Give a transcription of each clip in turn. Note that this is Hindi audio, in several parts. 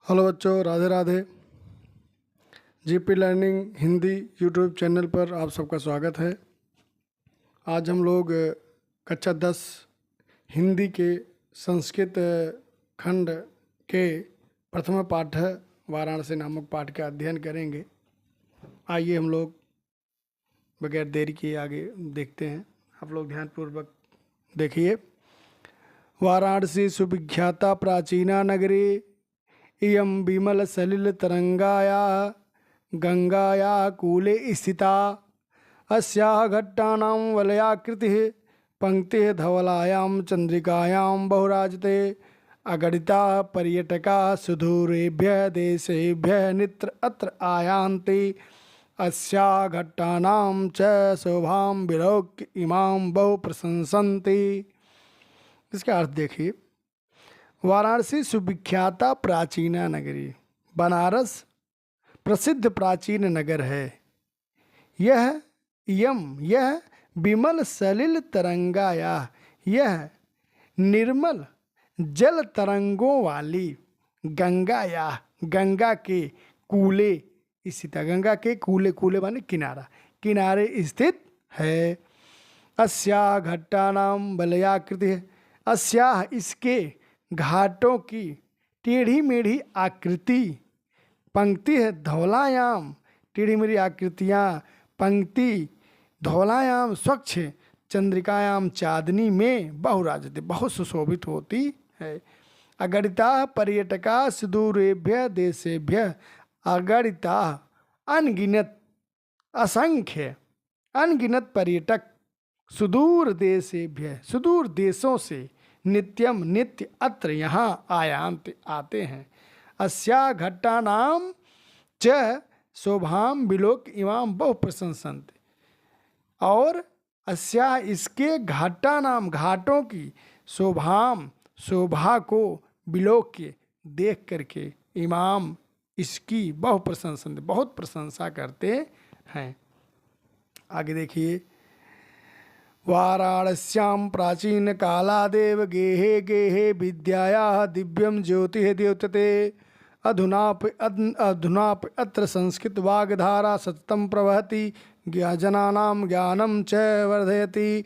हेलो बच्चों, Radhe Radhe. GP learning Hindi YouTube channel पर आप सबका स्वागत है। आज हम लोग कक्षा 10 हिंदी के संस्कृत खंड के प्रथम पाठ वाराणसी नामक पाठ का अध्ययन करेंगे। आइए हम लोग बगैर देरी के आगे देखते हैं। आप लोग ध्यानपूर्वक देखिए। वाराणसी सुविख्याता प्राचीना नगरी इयं विमल सलिल तरंगाया गंगाया कूले स्थिता अस्याः घट्टानां वलयाकृतिः पंक्तिः धवलायां चंद्रिकायां बहुराजते अगणिता पर्यटकाः सुदूरेभ्यः देशेभ्यः नित्र अत्र आयान्ति अस्याः घट्टानां च शोभां विलोक्य इमां बहु प्रशंसन्ति। इसका अर्थ देखिए। वाराणसी सुविख्याता प्राचीना नगरी, बनारस प्रसिद्ध प्राचीन नगर है। यह विमल सलिल तरंगाया, यह निर्मल जल तरंगों वाली गंगाया, गंगा के कूले स्थित, गंगा के कूले, कूले माने किनारा, किनारे स्थित है। अस्याः घट्टानां वलयाकृति, अस्याः इसके घाटों की टेढ़ी मेढ़ी आकृति, पंक्ति है धौलायाम, टेढ़ी मेढ़ी आकृतियाँ, पंक्ति धौलायाम स्वच्छ, चंद्रिकायाम चांदनी में बहुराजते बहुत सुशोभित होती है। अगणिता पर्यटका सुदूरेभ्य देशेभ्य, अगणिता अनगिनत, असंख्य अनगिनत पर्यटक सुदूर देशेभ्य, सुदूर देशों से नित्यम नित्य अत्र यहाँ आयांत आते हैं। अस्या घट्टानां च शोभाम विलोक इमाम बहु प्रशंसन्ते, और अस्या इसके घट्टानाम घाटों की शोभाम शोभा को विलोक्य देख करके इमाम इसकी बहु प्रशंसन्ते बहुत प्रशंसा करते हैं। आगे देखिए। वाराणस्यां प्राचीन कालादेव गेहे गेहे विद्यायाः दिव्यं ज्योतिः द्योतते अधुनापि अत्र संस्कृत वाग्धारा सततं प्रवहति जनानां ज्ञानं च वर्धयति।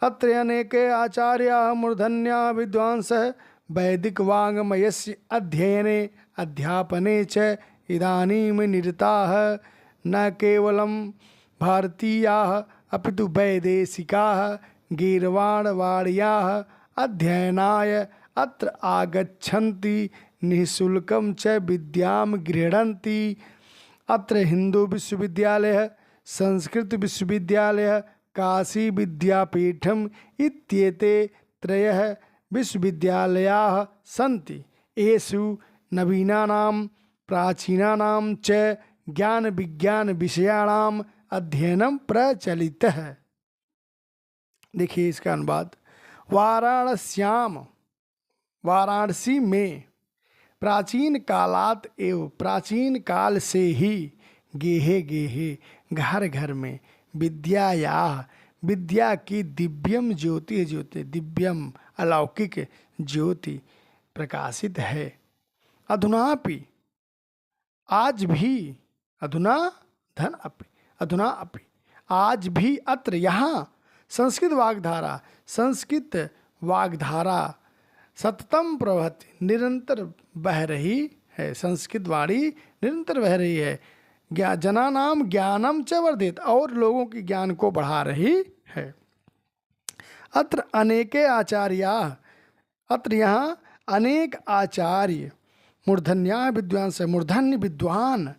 अत्र अनेके आचार्याः मूर्धन्याः विद्वांसः वैदिक वाङ्मयस्य अध्ययने अध्यापने च इदानीं निरताः, न केवलं भारतीयाः अपितु वैदेशिकाः गीर्वाणवाण्याः अध्ययनाय अत्र आगच्छन्ति, निःशुल्कं च विद्यां गृह्णन्ति। अत्र हिंदू विश्वविद्यालयः, संस्कृत विश्वविद्यालयः, काशी विद्यापीठम् इत्येते त्रयः विश्वविद्यालयाः सन्ति। येषु नवीनानां प्राचीनानां च ज्ञान विज्ञान विषयाणां अध्ययनम प्रचलित है। देखिए इसका अनुवाद। वाराणस्याम, वाराणसी में प्राचीन कालात एवं प्राचीन काल से ही गेहे गेहे घर घर में विद्याया, विद्या की दिव्यम ज्योति, ज्योति दिव्यम अलौकिक ज्योति प्रकाशित है। अधुनापि आज भी, अधुना धन अपि, अधुना अपि आज भी अत्र यहाँ संस्कृत वाग्धारा, संस्कृत वाग्धारा सततम प्रवहति निरंतर बह रही है, संस्कृत वाणी निरंतर बह रही है। जनानाम ज्ञानम च वर्धित, और लोगों के ज्ञान को बढ़ा रही है। अत्र अनेके आचार्या, अत्र यहाँ अनेक आचार्य मूर्धन्या विद्वांस, मूर्धन्य विद्वान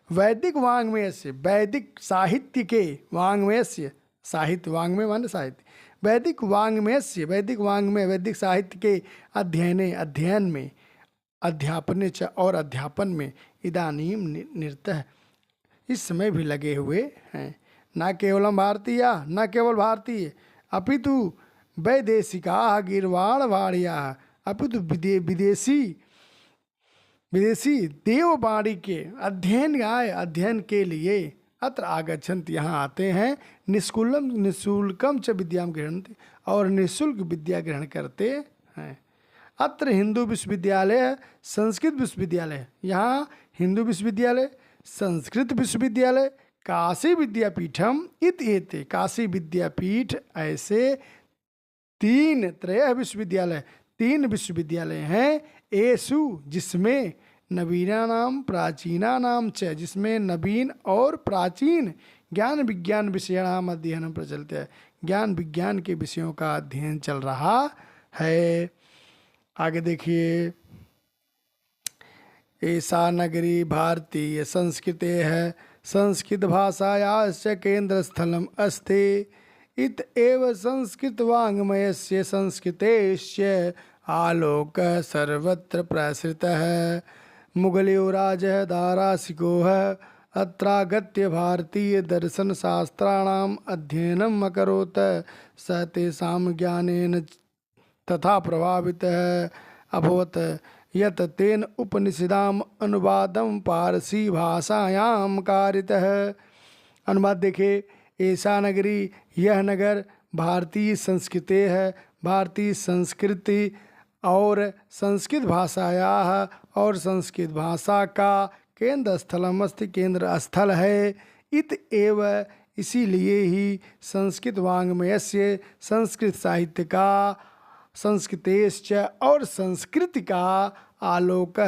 वैदिक वाङ्मय से, वैदिक साहित्य के वाङ्मय से, साहित्य वाङ्मय माने साहित्य, वैदिक वाङ्मय से, वैदिक वाङ्मय वैदिक साहित्य के अध्ययने अध्ययन में अध्यापने च और अध्यापन में इदानीम निरतः इस समय भी लगे हुए हैं। न केवलम भारतीय, न केवल भारतीय अपितु वैदेशिका गीर्वाणवाण्या, अपितु विदेशी विदेशी देववाणी के अध्ययन के लिए अत्र आगच्छन्त यहाँ आते हैं। निःशुल्कम च विद्याम गृह्णन्ति, और निःशुल्क विद्या ग्रहण करते हैं। अत्र हिंदू विश्वविद्यालय संस्कृत विश्वविद्यालय, यहाँ हिंदू विश्वविद्यालय, संस्कृत विश्वविद्यालय, काशी विद्यापीठम इत्येते, काशी विद्यापीठ, ऐसे त्रय विश्वविद्यालय, 3 विश्वविद्यालय हैं। एसु, जिसमें नवीना नाम प्राचीना नाम च, जिसमें नवीन और प्राचीन ज्ञान विज्ञान विषयाणाम अध्ययन प्रचलित है, ज्ञान विज्ञान के विषयों का अध्ययन चल रहा है। आगे देखिए, ऐसा नगरी भारतीय संस्कृते है, संस्कृत भाषायाश्च केंद्र स्थलम अस्ति, इत एव संस्कृत वाङ्मयस्य संस्कृतेश्च आलोक सर्वत्र प्रसृतः है। मुगलयुवराजः दारासिकोः अत्रागत्य भारतीय दर्शन शास्त्राणाम अध्ययनम् अकरोत्, स तेषां ज्ञानेन तथा प्रभावितः अभवत्, यत् तेन उपनिषदाम् अनुवादं पारसी भाषायां कारितः। अनुवाद देखे, ऐसा नगरी, यह नगर भारतीय संस्कृति है, भारतीय संस्कृति और संस्कृत भाषाया और संस्कृत भाषा का केंद्र स्थलमस्ति, केंद्र स्थल है। इत एव, इसीलिए ही संस्कृत वाङ्मयस्य, संस्कृत साहित्य का, संस्कृतेश्च और संस्कृति का आलोक,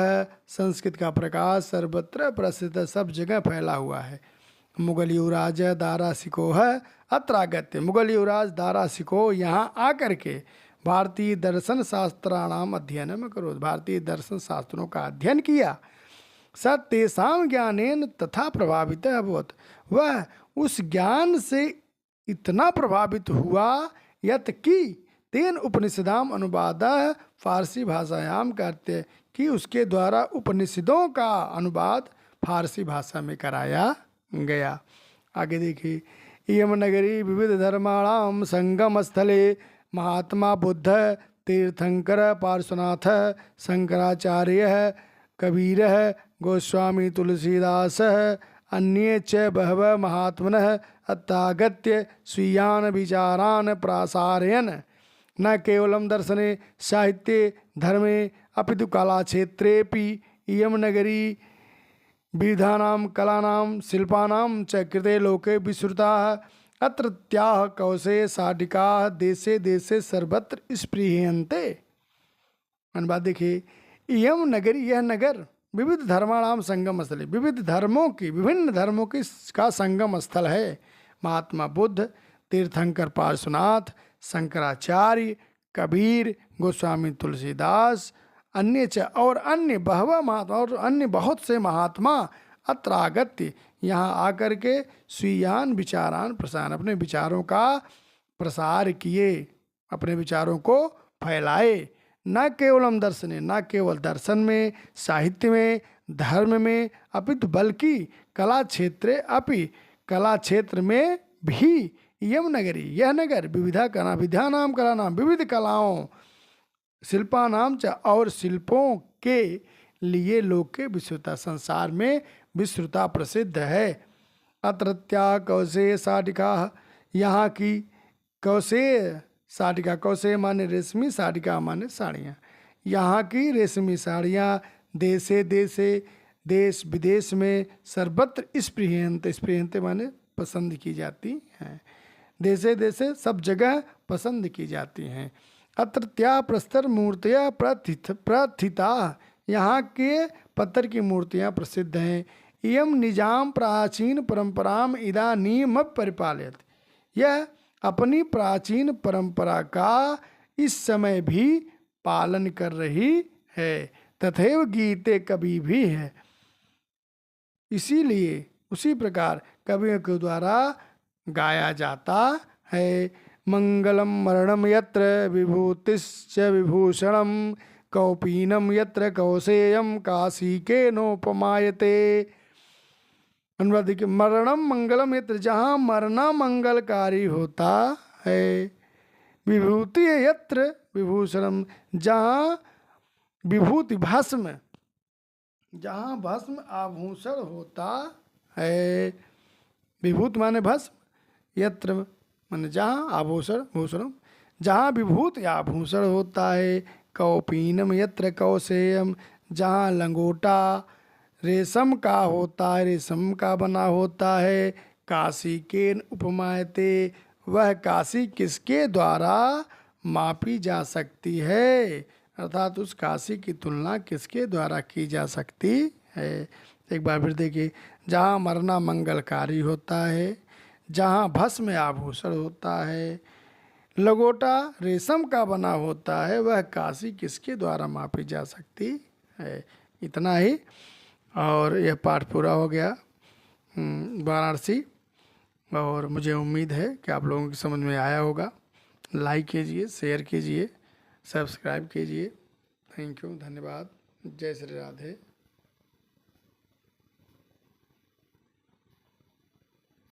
संस्कृत का प्रकाश सर्वत्र प्रसिद्ध, सब जगह फैला हुआ है। मुगल युवराज दारासिको है अत्रागत्य, मुगल युवराज दारासिको यहाँ आकर के भारतीय दर्शन शास्त्राणाम अध्ययन में करो, भारतीय दर्शन शास्त्रों का अध्ययन किया। स तेषां ज्ञानेन तथा प्रभावित अभवत्, वह उस ज्ञान से इतना प्रभावित हुआ, यत कि तेन उपनिषदाम अनुवाद फारसी भाषायाम करते, कि उसके द्वारा उपनिषदों का अनुवाद फारसी भाषा में कराया गया। आगे देखिए, इयम नगरी विविध धर्माणाम संगम स्थले महात्मा बुद्ध, तीर्थंकर पार्श्वनाथ, शंकराचार्य, कबीर, गोस्वामी तुलसीदास, अन्ये च बहवः महात्मनः अत्रागत्य स्वीयान् विचारान् प्रासारयन्, न केवलं दर्शने साहित्ये धर्मे अपितु कलाक्षेत्रेऽपि इयं नगरी विविधानां कलानां शिल्पानां च कृते लोके विश्रुताः, अत्रत्याः कौशे साटिकाः देशे देशे सर्वत्र स्पृह्यन्ते। अनुवाद देखिए, इयम नगरी, यह नगर विविध धर्माणाम संगम स्थल, विविध धर्मों की, विभिन्न धर्मों की का संगम स्थल है। महात्मा बुद्ध, तीर्थंकर पार्श्वनाथ, शंकराचार्य, कबीर, गोस्वामी तुलसीदास, अन्य च और अन्य बहवा महात्मा और अन्य बहुत से महात्मा अत्रागत्य, यहाँ आकर के स्वीयान विचारान प्रसार, अपने विचारों का प्रसार किए, अपने विचारों को फैलाए। न केवलम दर्शने, न केवल दर्शन में, साहित्य में, धर्म में, अपितु बल्कि कला क्षेत्रे अपि, कला क्षेत्र में भी यम नगरी, यह नगर विविधा कला, विद्यानाम कला नाम, विविध कलाओं, शिल्पानाम च और शिल्पों के लिए लोक के विश्रुता, संसार में विश्रुता प्रसिद्ध है। अत्रत्या कौशे साटिका, यहाँ की कौशे साटिका, कौशे माने रेशमी, साटिका माने साड़ियाँ, यहाँ की रेशमी साड़ियाँ देशे देशे, देश विदेश में सर्वत्र स्पृह्यन्ते, स्पृह्यन्ते माने पसंद की जाती हैं, देशे देशे सब जगह पसंद की जाती हैं। अत्रत्या प्रस्तर मूर्तियाँ प्रथिता, यहाँ के पत्थर की मूर्तियाँ प्रसिद्ध हैं। इयम निजाम प्राचीन परंपराम इदानीम परिपालित, यह अपनी प्राचीन परंपरा का इस समय भी पालन कर रही है। तथैव गीते कवि भी है, इसीलिए उसी प्रकार कवियों के द्वारा गाया जाता है। मंगलम मरणम यत्र विभूतिश्च विभूषणम, कौपीनम यत्र कौशेयम काशी के नोपमायते। अनुवाद देखिए, मरणम मंगलम यत्र, जहाँ मरना मंगलकारी होता है, विभूति यत्र विभूषणम, जहाँ विभूति भस्म, जहाँ भस्म आभूषण होता है, विभूत माने भस्म, यत्र माने जहाँ, आभूषण भूषणम, जहाँ विभूत या आभूषण होता है, कौपीनम यत्र कौशेयम, जहाँ लंगोटा रेशम का होता है, रेशम का बना होता है। काशी के उपमायते, वह काशी किसके द्वारा मापी जा सकती है, अर्थात उस काशी की तुलना किसके द्वारा की जा सकती है। एक बार फिर देखिए, जहाँ मरना मंगलकारी होता है, जहाँ भस्म आभूषण होता है, लंगोटा रेशम का बना होता है, वह काशी किसके द्वारा मापी जा सकती है। इतना ही, और यह पाठ पूरा हो गया वाराणसी। और मुझे उम्मीद है कि आप लोगों की समझ में आया होगा। लाइक कीजिए, शेयर कीजिए, सब्सक्राइब कीजिए। थैंक यू, धन्यवाद। जय श्री राधे।